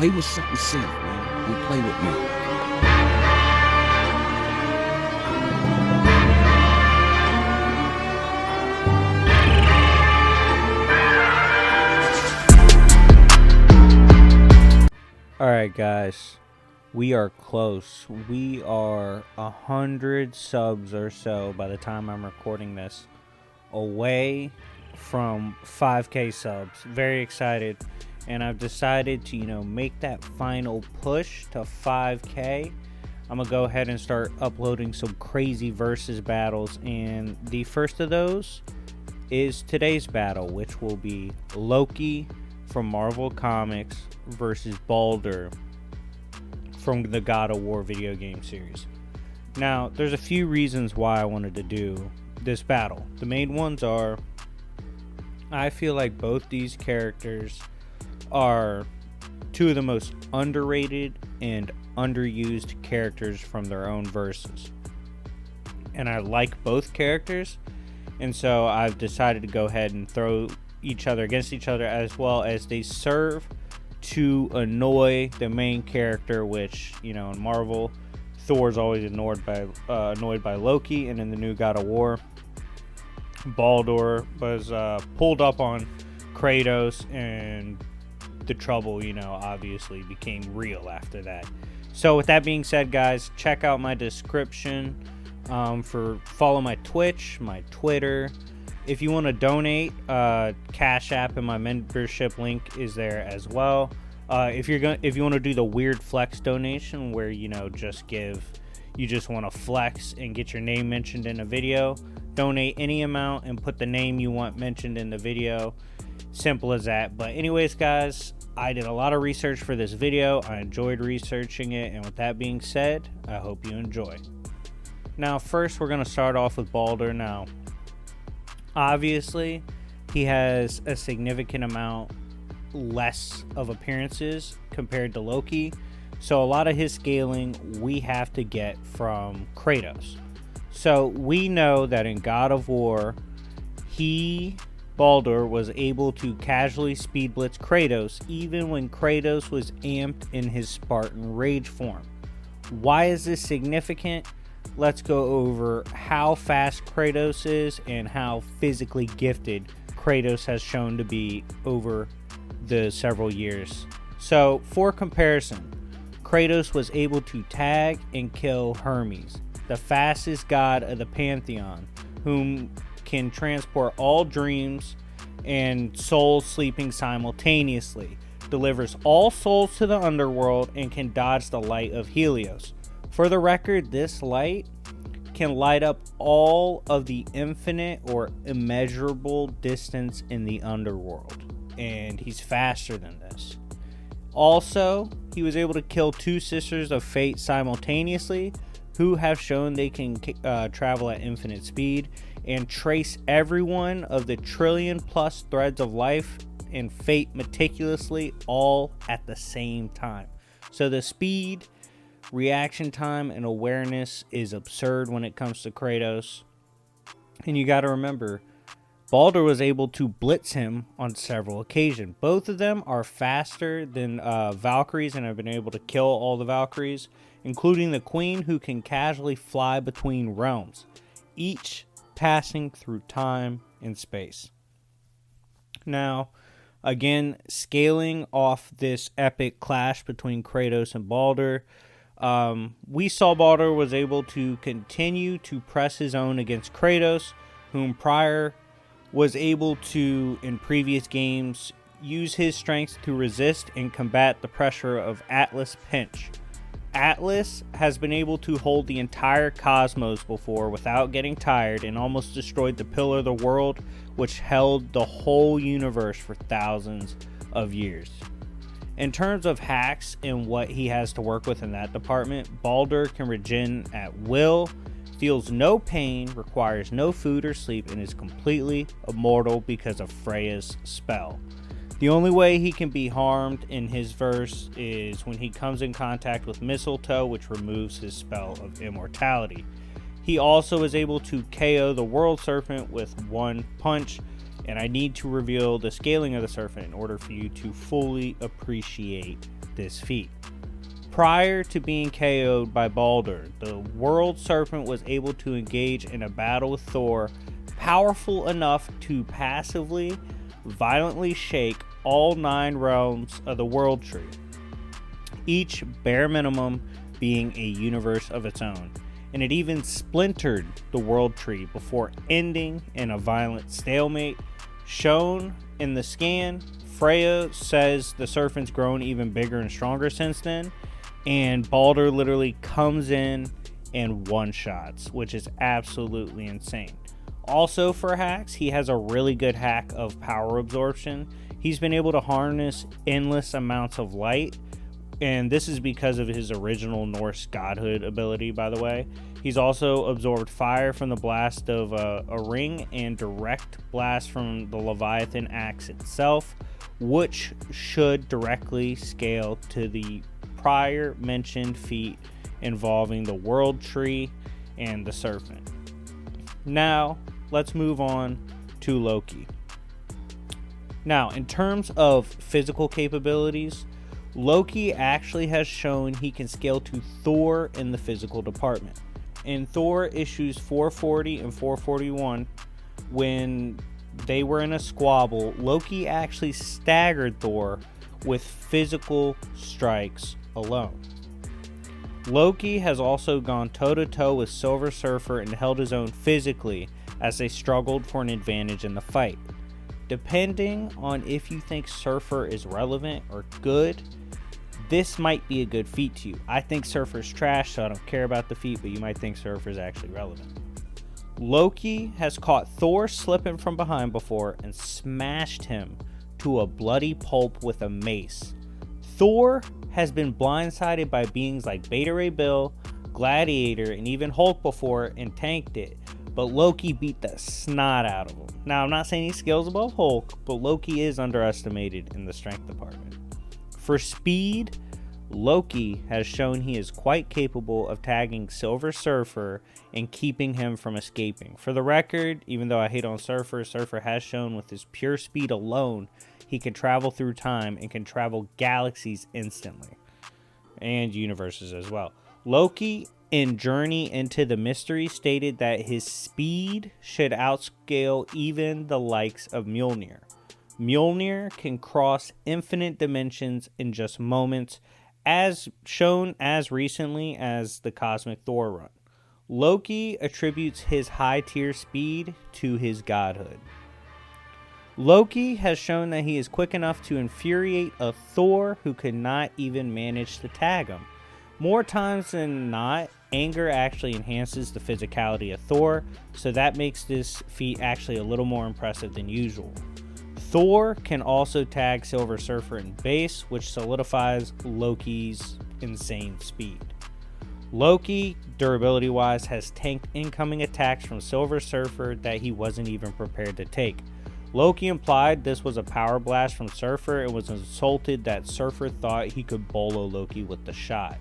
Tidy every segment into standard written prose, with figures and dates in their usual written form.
Play with something safe, man. Don't play with me. Alright guys, we are close. We are 100 subs or so by the time I'm recording this away from 5k subs. Very excited, and I've decided to make that final push to 5k. I'm gonna go ahead and start uploading some crazy versus battles, and the first of those is today's battle, which will be Loki from Marvel Comics versus Baldur from the God of War video game series. Now, there's a few reasons why I wanted to do this battle. The main ones are, I feel like both these characters are two of the most underrated and underused characters from their own verses. And I like both characters, and so I've decided to go ahead and throw each other against each other, as well as they serve to annoy the main character, which in Marvel, Thor's always annoyed by Loki, and in the new God of War, Baldur was pulled up on Kratos, and the trouble obviously became real after that. So with that being said, guys, check out my description follow my Twitch, my Twitter. If you want to donate, Cash App and my membership link is there as well. If you want to do the weird flex donation where you just want to flex and get your name mentioned in a video, donate any amount and put the name you want mentioned in the video. Simple as that. But anyways, guys, I did a lot of research for this video. I enjoyed researching it, and with that being said, I hope you enjoy. Now, first we're going to start off with Baldur. Now, obviously, he has a significant amount less of appearances compared to Loki, so a lot of his scaling we have to get from Kratos. So we know that in God of War, Baldur was able to casually speed blitz Kratos even when Kratos was amped in his Spartan rage form. Why is this significant? Let's go over how fast Kratos is and how physically gifted Kratos has shown to be over the several years. So, for comparison, Kratos was able to tag and kill Hermes, the fastest god of the Pantheon, whom can transport all dreams and souls sleeping simultaneously, delivers all souls to the underworld, and can dodge the light of Helios. For the record, this light can light up all of the infinite or immeasurable distance in the underworld, and he's faster than this. Also, he was able to kill two Sisters of Fate simultaneously, who have shown they can travel at infinite speed and trace every one of the trillion plus threads of life and fate meticulously, all at the same time. So the speed, reaction time, and awareness is absurd when it comes to Kratos. And you got to remember, Baldur was able to blitz him on several occasions. Both of them are faster than Valkyries and have been able to kill all the Valkyries, including the Queen, who can casually fly between realms, each passing through time and space. Now, again, scaling off this epic clash between Kratos and Baldur, we saw Baldur was able to continue to press his own against Kratos, whom prior was able to, in previous games, use his strength to resist and combat the pressure of Atlas' pinch. Atlas has been able to hold the entire cosmos before without getting tired, and almost destroyed the pillar of the world, which held the whole universe for thousands of years. In terms of hacks and what he has to work with in that department, Baldur can regen at will, feels no pain, requires no food or sleep, and is completely immortal because of Freya's spell. The only way he can be harmed in his verse is when he comes in contact with mistletoe, which removes his spell of immortality. He also is able to KO the World Serpent with one punch, And I need to reveal the scaling of the serpent in order for you to fully appreciate this feat. Prior to being KO'd by Baldur, the world serpent was able to engage in a battle with Thor powerful enough to passively, violently shake all 9 realms of the world tree, each bare minimum being a universe of its own. And it even splintered the world tree before ending in a violent stalemate. Shown in the scan, Freya says the serpent's grown even bigger and stronger since then, and Baldur literally comes in and one-shots, which is absolutely insane. Also for hacks, he has a really good hack of power absorption. He's been able to harness endless amounts of light, and this is because of his original Norse godhood ability, by the way. He's also absorbed fire from the blast of a ring and direct blast from the Leviathan axe itself, which should directly scale to the prior mentioned feat involving the world tree and the serpent. Now, let's move on to Loki. Now, in terms of physical capabilities, Loki actually has shown he can scale to Thor in the physical department. In Thor issues 440 and 441, when they were in a squabble, Loki actually staggered Thor with physical strikes alone. Loki has also gone toe-to-toe with Silver Surfer and held his own physically as they struggled for an advantage in the fight. Depending on if you think Surfer is relevant or good, this might be a good feat to you. I think Surfer's trash, so I don't care about the feat, but you might think Surfer's actually relevant. Loki has caught Thor slipping from behind before and smashed him to a bloody pulp with a mace. Thor has been blindsided by beings like Beta Ray Bill, Gladiator, and even Hulk before and tanked it, but Loki beat the snot out of him. Now, I'm not saying he scales above Hulk, but Loki is underestimated in the strength department. For speed, Loki has shown he is quite capable of tagging Silver Surfer and keeping him from escaping. For the record, even though I hate on Surfer, Surfer has shown with his pure speed alone, he can travel through time and can travel galaxies instantly, and universes as well. Loki, in Journey into the Mystery, stated that his speed should outscale even the likes of Mjolnir. Mjolnir can cross infinite dimensions in just moments, as shown as recently as the Cosmic Thor run. Loki attributes his high tier speed to his godhood. Loki has shown that he is quick enough to infuriate a Thor who could not even manage to tag him. More times than not, anger actually enhances the physicality of Thor, so that makes this feat actually a little more impressive than usual. Thor can also tag Silver Surfer in base, which solidifies Loki's insane speed. Loki, durability-wise, has tanked incoming attacks from Silver Surfer that he wasn't even prepared to take. Loki implied this was a power blast from Surfer and was insulted that Surfer thought he could bolo Loki with the shot.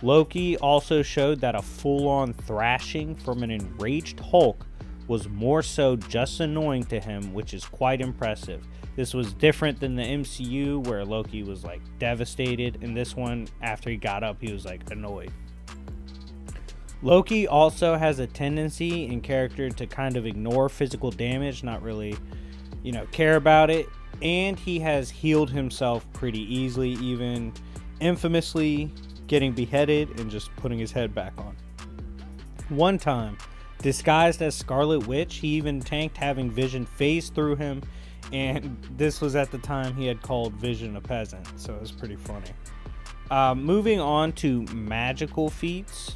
Loki also showed that a full-on thrashing from an enraged Hulk was more so just annoying to him, which is quite impressive. This was different than the MCU where Loki was like devastated. In this one, after he got up, he was like annoyed. Loki also has a tendency in character to kind of ignore physical damage, not really, care about it. And he has healed himself pretty easily, even infamously getting beheaded and just putting his head back on. One time, disguised as Scarlet Witch, he even tanked having Vision phase through him, and this was at the time he had called Vision a peasant, so it was pretty funny. Moving on to magical feats.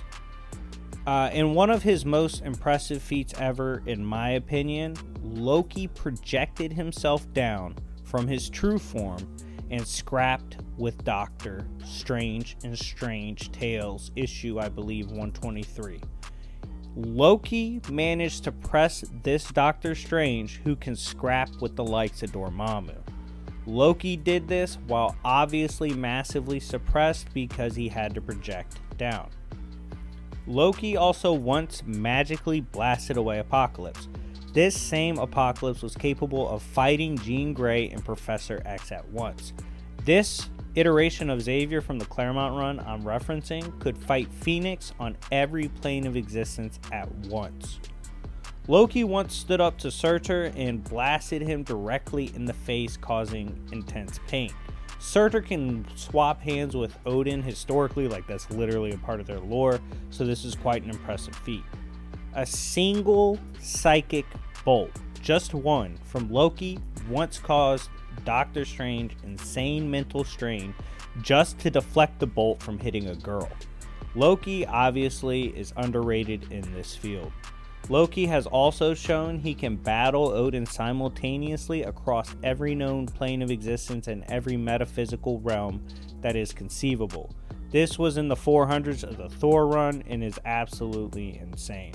In one of his most impressive feats ever, in my opinion, Loki projected himself down from his true form and scrapped with Doctor Strange and Strange Tales issue, I believe, 123. Loki managed to press this Doctor Strange, who can scrap with the likes of Dormammu. Loki did this while obviously massively suppressed because he had to project down. Loki also once magically blasted away Apocalypse. This same Apocalypse was capable of fighting Jean Grey and Professor X at once. This iteration of Xavier from the Claremont run I'm referencing could fight Phoenix on every plane of existence at once. Loki once stood up to Surtur and blasted him directly in the face, causing intense pain. Surtur can swap hands with Odin historically, like that's literally a part of their lore, so this is quite an impressive feat. A single psychic bolt, just one, from Loki once caused Doctor Strange insane mental strain just to deflect the bolt from hitting a girl. Loki obviously is underrated in this field. Loki has also shown he can battle Odin simultaneously across every known plane of existence and every metaphysical realm that is conceivable. This was in the 400s of the Thor run and is absolutely insane.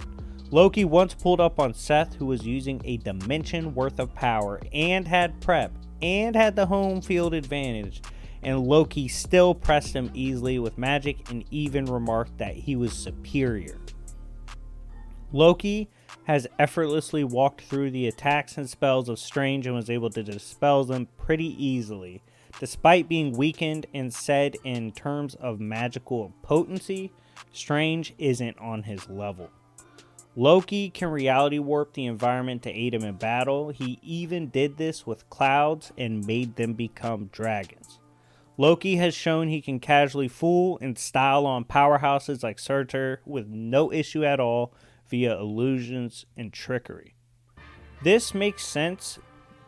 Loki once pulled up on Seth, who was using a dimension worth of power and had prep and had the home field advantage, and Loki still pressed him easily with magic and even remarked that he was superior. Loki has effortlessly walked through the attacks and spells of Strange and was able to dispel them pretty easily. Despite being weakened and said in terms of magical potency, Strange isn't on his level. Loki can reality warp the environment to aid him in battle. He even did this with clouds and made them become dragons. Loki has shown he can casually fool and style on powerhouses like Surtur with no issue at all via illusions and trickery. This makes sense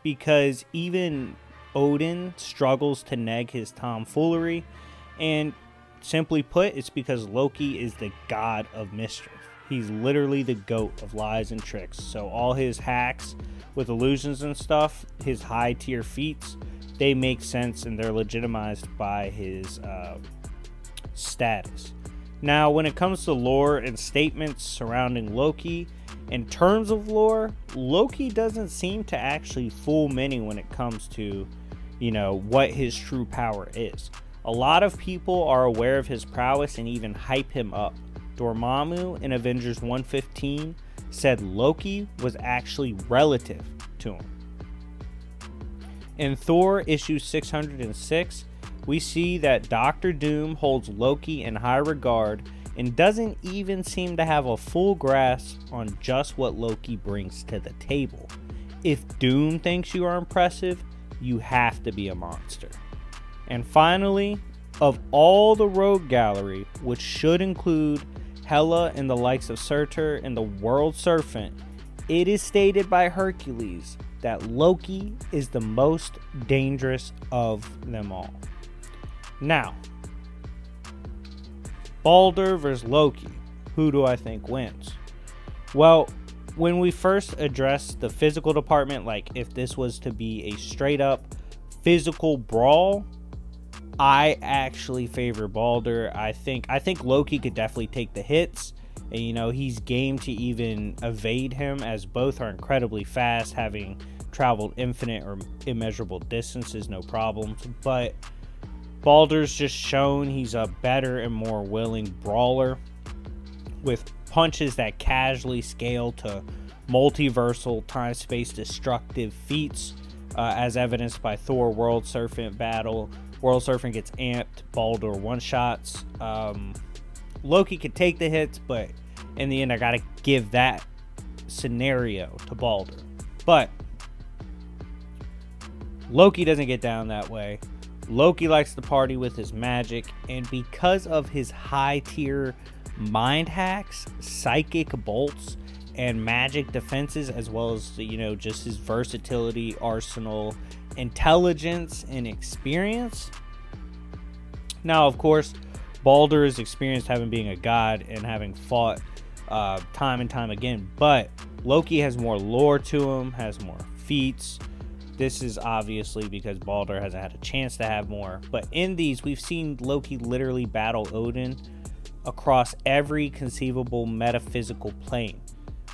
because even Odin struggles to neg his tomfoolery, and simply put, it's because Loki is the god of mischief. He's literally the goat of lies and tricks. So all his hacks with illusions and stuff, his high tier feats, they make sense and they're legitimized by his status. Now, when it comes to lore and statements surrounding Loki, in terms of lore, Loki doesn't seem to actually fool many when it comes to, what his true power is. A lot of people are aware of his prowess and even hype him up. Dormammu in Avengers 115 said Loki was actually relative to him. In Thor issue 606, we see that Doctor Doom holds Loki in high regard and doesn't even seem to have a full grasp on just what Loki brings to the table. If Doom thinks you are impressive, you have to be a monster. And finally, of all the Rogue Gallery, which should include Hela and the likes of Surtur and the World Serpent, it is stated by Hercules that Loki is the most dangerous of them all. Now, Baldur versus Loki, who do I think wins? Well, when we first addressed the physical department, like if this was to be a straight up physical brawl, I actually favor Baldur. I think Loki could definitely take the hits, and he's game to even evade him, as both are incredibly fast, having traveled infinite or immeasurable distances, no problems. But Baldur's just shown he's a better and more willing brawler with punches that casually scale to multiversal time-space destructive feats, as evidenced by Thor World Serpent battle. World Serpent gets amped, Baldur one-shots. Loki could take the hits, but in the end, I gotta give that scenario to Baldur. But Loki doesn't get down that way. Loki likes to party with his magic, and because of his high-tier mind hacks, psychic bolts, and magic defenses, as well as just his versatility, arsenal, intelligence, and experience. Now, of course, Baldur is experienced having being a god and having fought time and time again, but Loki has more lore to him, has more feats. This is obviously because Baldur hasn't had a chance to have more, but in these we've seen Loki literally battle Odin across every conceivable metaphysical plane.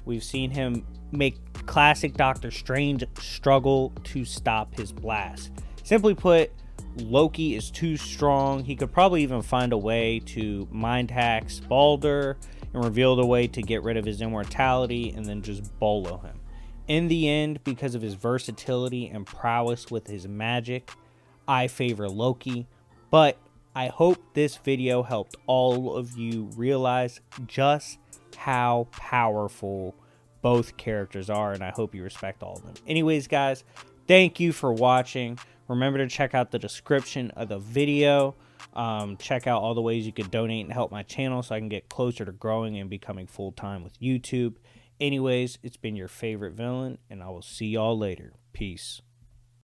We've seen him make classic Doctor Strange struggle to stop his blast. Simply put, Loki is too strong. He could probably even find a way to mind hacks Baldur and reveal the way to get rid of his immortality and then just bolo him. In the end, because of his versatility and prowess with his magic, I favor Loki, but I hope this video helped all of you realize just how powerful both characters are, and I hope you respect all of them. Anyways, guys, thank you for watching. Remember to check out the description of the video. Check out all the ways you could donate and help my channel so I can get closer to growing and becoming full-time with YouTube. Anyways, it's been your favorite villain, and I will see y'all later. Peace.